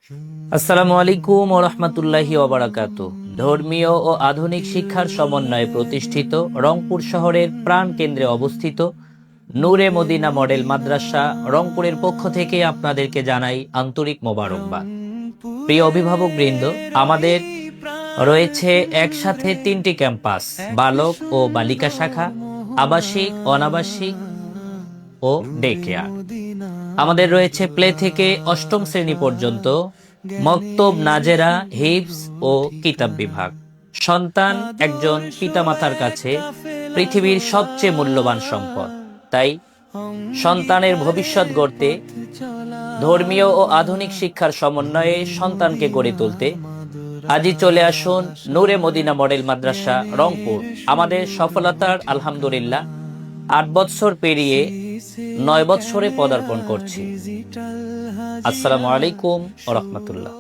আসসালামু আলাইকুম ওয়া রাহমাতুল্লাহি ওয়া বারাকাতুহু। ধর্মীয় ও আধুনিক শিক্ষার সমন্বয়ে প্রতিষ্ঠিত রংপুর শহরের প্রাণকেন্দ্রে অবস্থিত নূরে মদিনা মডেল মাদ্রাসা রংপুরের পক্ষ থেকে আপনাদেরকে জানাই আন্তরিক মোবারকবাদ। প্রিয় অভিভাবকবৃন্দ, আমাদের রয়েছে একসাথে 3টি ক্যাম্পাস: বালক ও বালিকা শাখা, আবাসিক, অনাবাসিক ও ডে কেয়ার। আমাদের রয়েছে প্লে থেকে 8ম শ্রেণী পর্যন্ত মক্তব, নাজেরা, হিফজ ও কিতাব বিভাগ। সন্তান একজন পিতামাতার কাছে পৃথিবীর সবচেয়ে মূল্যবান সম্পদ। তাই সন্তানের ভবিষ্যৎ গড়তে ধর্মীয় ও আধুনিক শিক্ষার সমন্বয়ে সন্তানকে গড়ে তুলতে আজই চলে আসুন নূরে মদিনা মডেল মাদ্রাসা রংপুর। আমাদের সফলতার আলহামদুলিল্লাহ 8 বছর পেরিয়ে 9 বছরে পদার্পণ করছি। আসসালামু আলাইকুম ওয়া রাহমাতুল্লাহ।